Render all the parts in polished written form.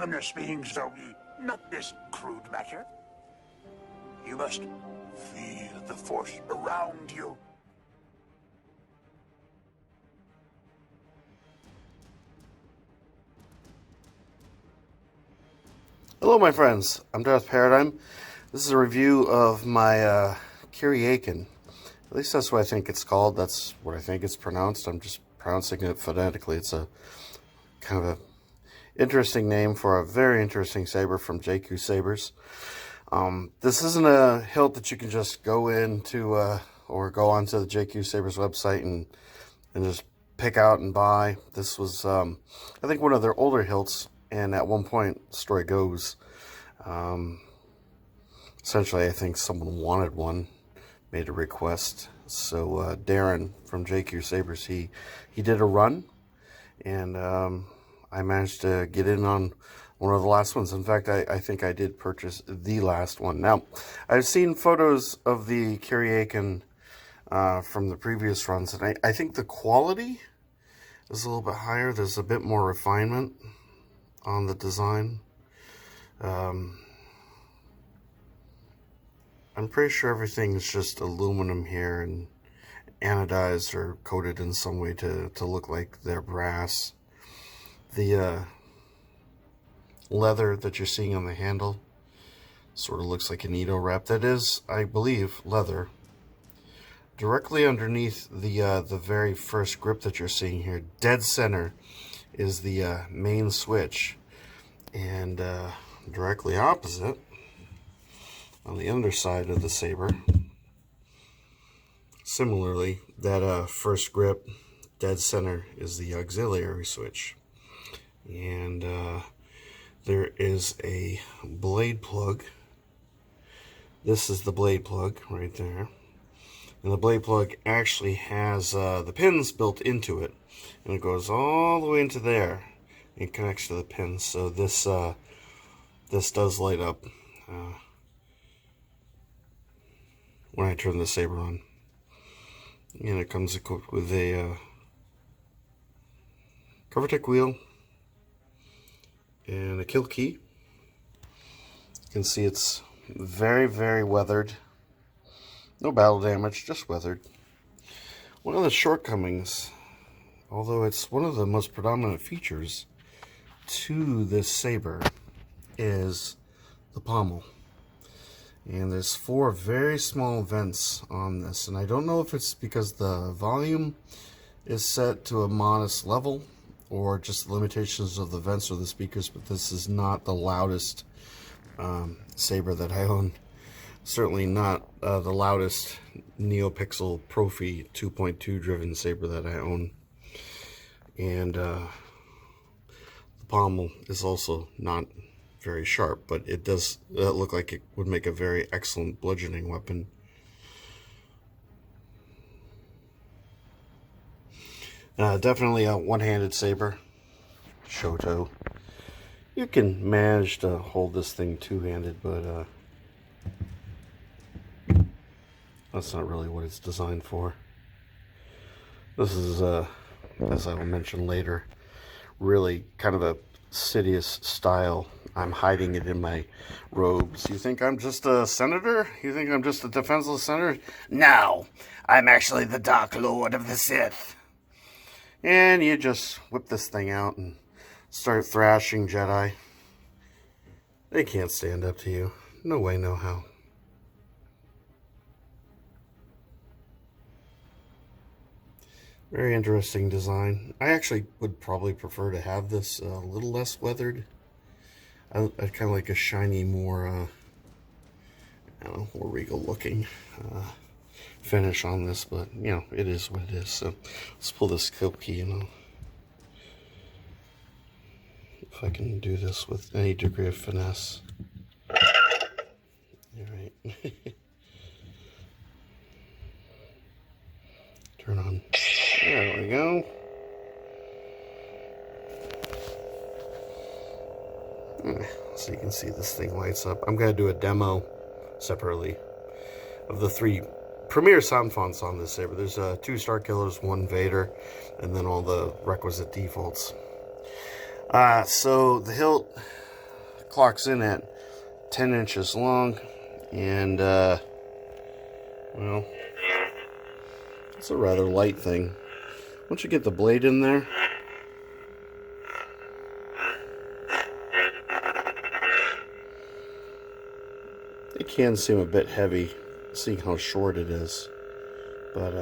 ominous beings, Zoe, not this crude matter. You must feel the force around you. Hello, my friends. I'm Darth Paradigm. This is a review of my Kuryakyn. At least that's what I think it's called. That's what I think it's pronounced. I'm just pronouncing it phonetically. It's a kind of a interesting name for a very interesting saber from JQ Sabers. This isn't a hilt that you can just go into or go onto the JQ Sabers website and just pick out and buy. This was, I think, one of their older hilts. And at one point, the story goes, essentially, I think someone wanted one, made a request. So Darren from JQ Sabers, he did a run, and I managed to get in on one of the last ones. In fact, I think I did purchase the last one. Now, I've seen photos of the Kuryakyn from the previous runs, and I think the quality is a little bit higher. There's a bit more refinement on the design. I'm pretty sure everything is just aluminum here and anodized or coated in some way to look like they're brass. The leather that you're seeing on the handle sort of looks like an Edo wrap. That is, I believe, leather. Directly underneath the very first grip that you're seeing here, dead center, is the main switch, and directly opposite on the underside of the saber, similarly, that first grip, dead center, is the auxiliary switch, and there is a blade plug. This is the blade plug right there, and the blade plug actually has the pins built into it. And it goes all the way into there and connects to the pins. So this this does light up when I turn the saber on. And it comes equipped with a cover tech wheel and a kill key. You can see it's very, very weathered. No battle damage, just weathered. One of the shortcomings, although it's one of the most predominant features to this saber, is the pommel. And there's 4 very small vents on this. And I don't know if it's because the volume is set to a modest level or just the limitations of the vents or the speakers, but this is not the loudest saber that I own. Certainly not the loudest NeoPixel Profi 2.2 driven saber that I own. And the pommel is also not very sharp, but it does look like it would make a very excellent bludgeoning weapon. Definitely a one-handed saber, Shoto. You can manage to hold this thing two-handed, but that's not really what it's designed for. This is, as I will mention later, really kind of a Sidious style. I'm hiding it in my robes. You think I'm just a senator? You think I'm just a defenseless senator? No, I'm actually the Dark Lord of the Sith. And you just whip this thing out and start thrashing Jedi. They can't stand up to you. No way, no how. Very interesting design. I actually would probably prefer to have this a little less weathered. I'd kind of like a shiny, more, I don't know, more regal looking finish on this, but, you know, it is what it is. So let's pull this kill key, and if I can do this with any degree of finesse. All right. Turn on. There we go. So you can see this thing lights up. I'm going to do a demo separately of the 3 premier sound fonts on this saber. There's 2 Star Killers, 1 Vader, and then all the requisite defaults. So the hilt clocks in at 10 inches long, and well, it's a rather light thing. Once you get the blade in there, it can seem a bit heavy, seeing how short it is, but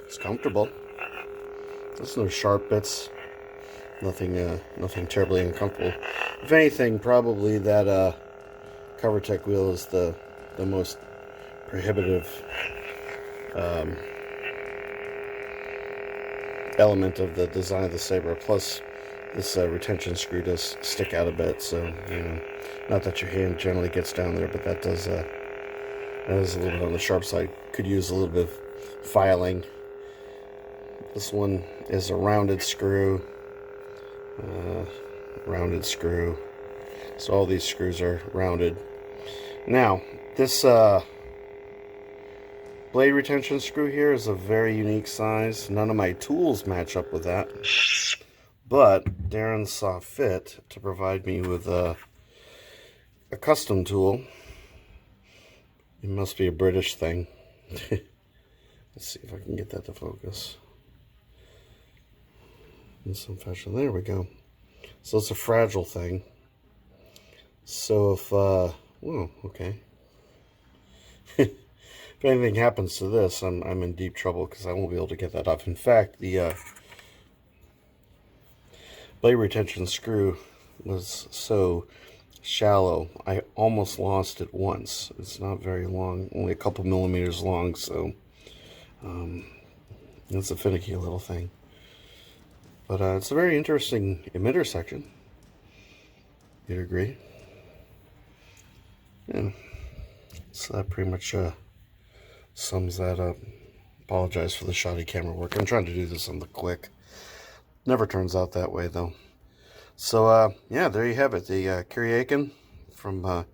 it's comfortable. There's no sharp bits, nothing terribly uncomfortable. If anything, probably that CoverTech wheel is the most prohibitive element of the design of the Saber. Plus, this retention screw does stick out a bit, so you know, not that your hand generally gets down there, but that is a little bit on the sharp side. Could use a little bit of filing. This one is a rounded screw. So all these screws are rounded. Now, this blade retention screw here is a very unique size. None of my tools match up with that, but Darren saw fit to provide me with a custom tool. It must be a British thing. Let's see if I can get that to focus in some fashion. There we go. So it's a fragile thing. So if whoa, okay. If anything happens to this, I'm in deep trouble, because I won't be able to get that off. In fact, the blade retention screw was so shallow, I almost lost it once. It's not very long, only a couple millimeters long, so it's a finicky little thing. But it's a very interesting emitter section. You'd agree? Yeah. So that pretty much sums that up. Apologize for the shoddy camera work. I'm trying to do this on the quick. Never turns out that way, though. So, yeah, there you have it. The Kuryakyn from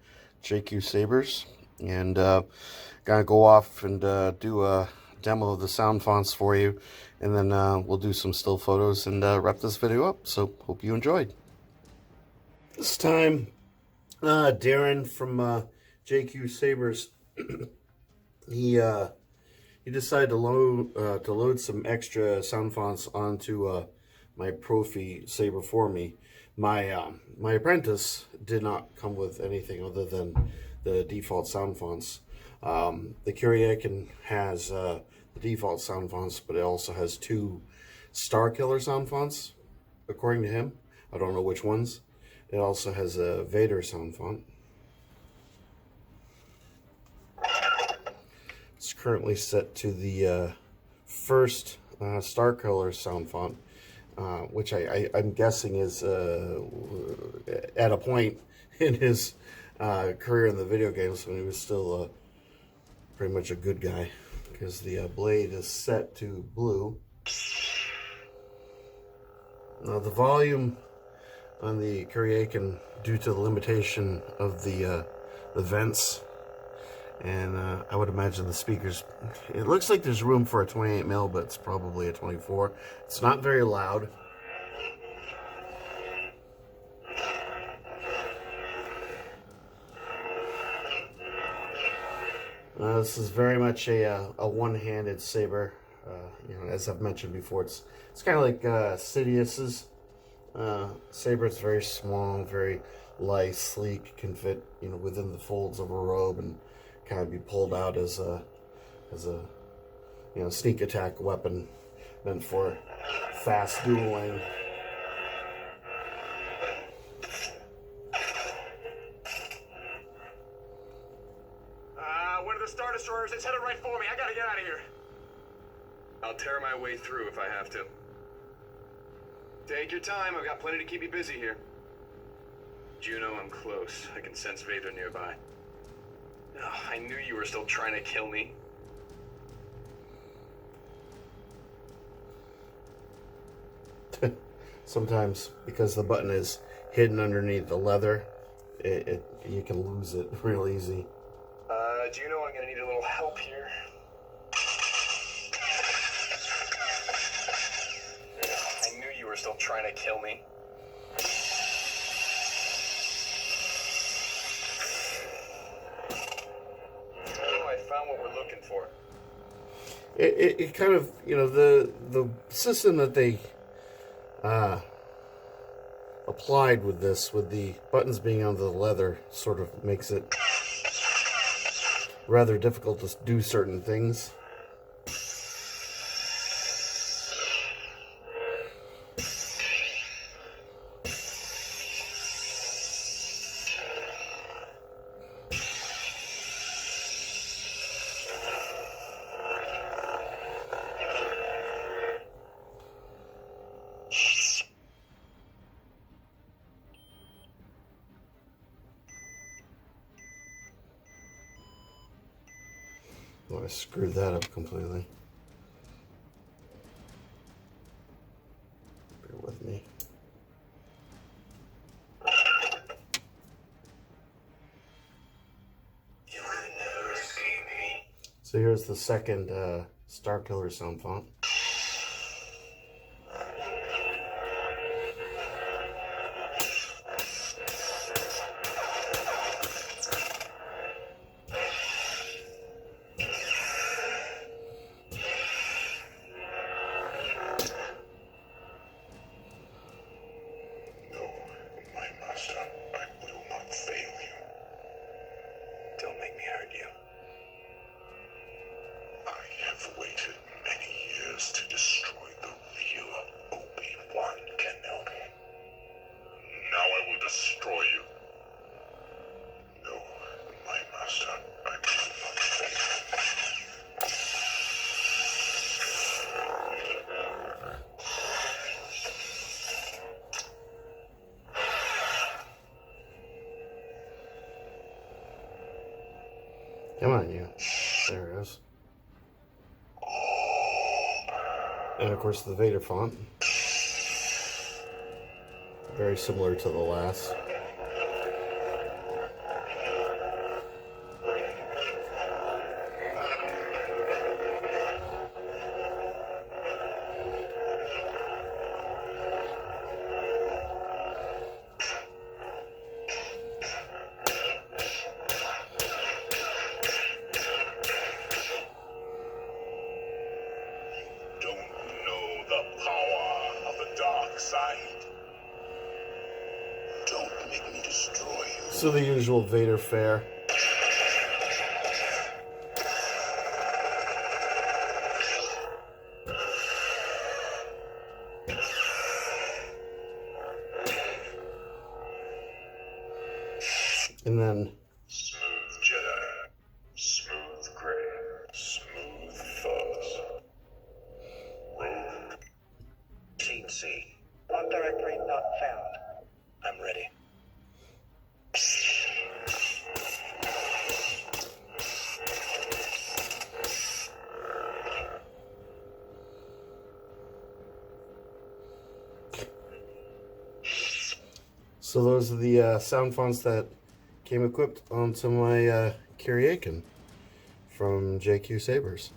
JQ Sabers. And gonna go off and do a demo of the sound fonts for you. And then we'll do some still photos and wrap this video up. So, hope you enjoyed. This time, Darren from JQ Sabers, he decided to load some extra sound fonts onto my Profi Saber for me. My my apprentice did not come with anything other than the default sound fonts. The Kuryakyn has the default sound fonts, but it also has 2 Star Killer sound fonts, according to him. I don't know which ones. It also has a Vader sound font. It's currently set to the first Star Killer sound font, which I'm guessing is at a point in his career in the video games when he was still pretty much a good guy, because the blade is set to blue. Now the volume on the Kuryakyn, due to the limitation of the vents, and I would imagine the speakers, it looks like there's room for a 28mm, but it's probably a 24. It's not very loud. This is very much a one-handed saber. You know, as I've mentioned before, it's kind of like Sidious's saber. It's very small, very light, sleek, can fit, you know, within the folds of a robe and kind of be pulled out as a you know, sneak attack weapon meant for fast dueling. One of the Star Destroyers is headed right for me. I gotta get out of here. I'll tear my way through if I have to. Take your time. I've got plenty to keep you busy here. Juno, I'm close. I can sense Vader nearby. Oh, I knew you were still trying to kill me. Sometimes, because the button is hidden underneath the leather, you can lose it real easy. Juno, I'm gonna need a little help here. trying to kill me? Oh, I found what we're looking for. It kind of, you know, the system that they applied with this, with the buttons being on the leather, sort of makes it rather difficult to do certain things. Oh, I screwed that up completely. Bear with me. You can never escape me. So here's the second Star Killer sound font. Don't make me hurt you. I have waited many years to destroy the real Obi-Wan Kenobi. Now I will destroy you. No, my master, I will not fail. Come on, you. There it is. And of course the Vader font. Very similar to the last. Don't know the power of the dark side. Don't make me destroy you. So the usual Vader fare. And then Smooth Jedi, smooth gray, smooth fuzz. Rogue. Team C. On directory not found. I'm ready. so those are the sound fonts that came equipped onto my Kuryakyn from JQ Sabers.